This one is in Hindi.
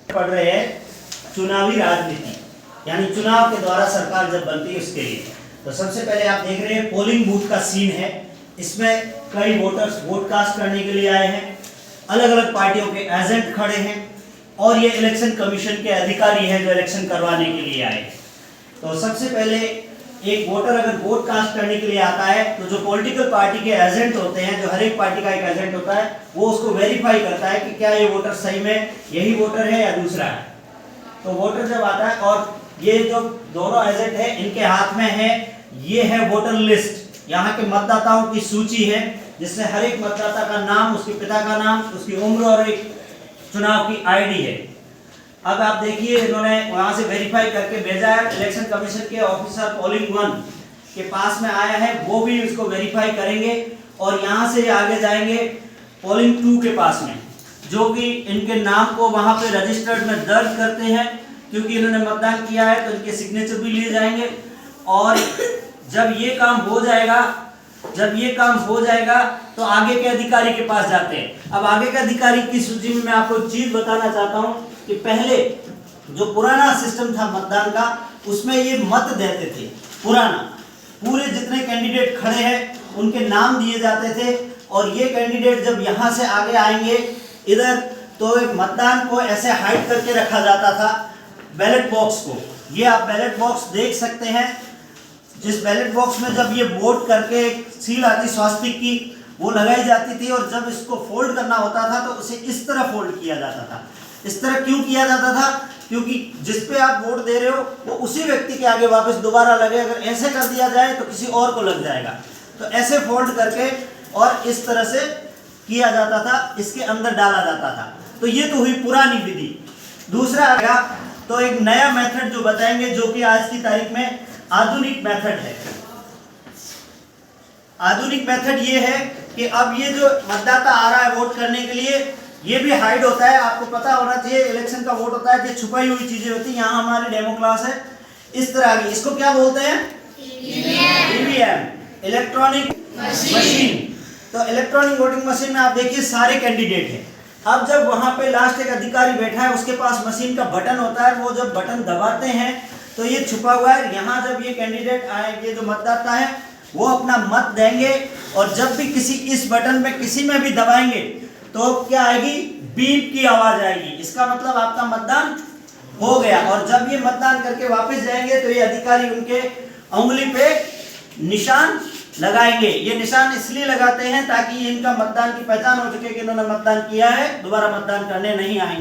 पढ़ रहे हैं चुनावी राजनीति, यानी चुनाव के द्वारा सरकार जब बनती है उसके लिए। तो सबसे पहले आप देख रहे हैं पोलिंग बूथ का सीन है। इसमें कई वोटर्स वोट कास्ट करने के लिए आए हैं, अलग अलग पार्टियों के एजेंट खड़े हैं और ये इलेक्शन कमीशन के अधिकारी हैं जो इलेक्शन करवाने के लिए आए हैं। तो सबसे पहले एक वोटर अगर वोट कास्ट करने के लिए आता है तो जो पॉलिटिकल पार्टी के एजेंट होते हैं, जो हर एक पार्टी का एक एजेंट होता है, वो उसको वेरीफाई करता है कि क्या ये वोटर सही में यही वोटर है या दूसरा है। तो वोटर जब आता है और ये जो दोनों एजेंट है इनके हाथ में है, ये है वोटर लिस्ट, यहाँ के मतदाताओं की सूची है जिसमें हर एक मतदाता का नाम, उसके पिता का नाम, उसकी उम्र और एक चुनाव की आईडी है। अब आप देखिए इन्होंने वहां से वेरीफाई करके भेजा है, इलेक्शन कमीशन के ऑफिसर पोलिंग 1 के पास में आया है, वो भी इसको वेरीफाई करेंगे और यहाँ से आगे जाएंगे पोलिंग 2 के पास में, जो कि इनके नाम को वहां पे रजिस्टर्ड में दर्ज करते हैं क्योंकि इन्होंने मतदान किया है, तो इनके सिग्नेचर भी लिए जाएंगे। और जब ये काम हो जाएगा तो आगे के अधिकारी के पास जाते हैं। अब आगे के अधिकारी की सूची में मैं आपको एक चीज बताना चाहता हूं कि पहले जो पुराना सिस्टम था मतदान का, उसमें ये मत देते थे। पुराना पूरे जितने कैंडिडेट खड़े हैं उनके नाम दिए जाते थे और ये कैंडिडेट जब यहाँ से आगे आएंगे इधर, तो एक मतदान को ऐसे हाइड करके रखा जाता था बैलेट बॉक्स को। ये आप बैलेट बॉक्स देख सकते हैं, जिस बैलेट बॉक्स में जब ये वोट करके एक सील आती स्वास्तिक की, वो लगाई जाती थी और जब इसको फोल्ड करना होता था तो उसे इस तरह फोल्ड किया जाता था। इस तरह क्यों किया जाता था? क्योंकि जिस पे आप वोट दे रहे हो वो उसी व्यक्ति के आगे वापस दोबारा लगे। अगर ऐसे कर दिया जाए तो किसी और को लग जाएगा, तो ऐसे फोल्ड करके और इस तरह से किया जाता था, इसके अंदर डाला जाता था। तो ये तो हुई पुरानी विधि। दूसरा आएगा तो एक नया मेथड जो बताएंगे, जो कि आज की तारीख में आधुनिक मेथड है। आधुनिक मेथड ये है कि अब ये जो मतदाता आ रहा है वोट करने के लिए, ये भी हाइड होता है। आपको पता होना चाहिए इलेक्शन का वोट होता है, ये छुपाई हुई चीजें होती है। यहाँ हमारी डेमो क्लास है इस तरह की, इसको क्या बोलते हैं? EVM, electronic machine. तो इलेक्ट्रॉनिक वोटिंग मशीन में आप देखिए सारे कैंडिडेट हैं। अब जब वहां पे लास्ट एक अधिकारी बैठा है, उसके पास मशीन का बटन होता है, वो जब बटन दबाते हैं तो ये छुपा हुआ है। यहाँ जब ये कैंडिडेट आएंगे, जो मतदाता है, वो अपना मत देंगे और जब भी किसी इस बटन में किसी में भी दबाएंगे तो क्या आएगी? बीप की आवाज आएगी। इसका मतलब आपका मतदान हो गया। और जब ये मतदान करके वापस जाएंगे तो ये अधिकारी उनके उंगली पे निशान लगाएंगे। ये निशान इसलिए लगाते हैं ताकि इनका मतदान की पहचान हो सके कि इन्होंने मतदान किया है, दोबारा मतदान करने नहीं आएंगे।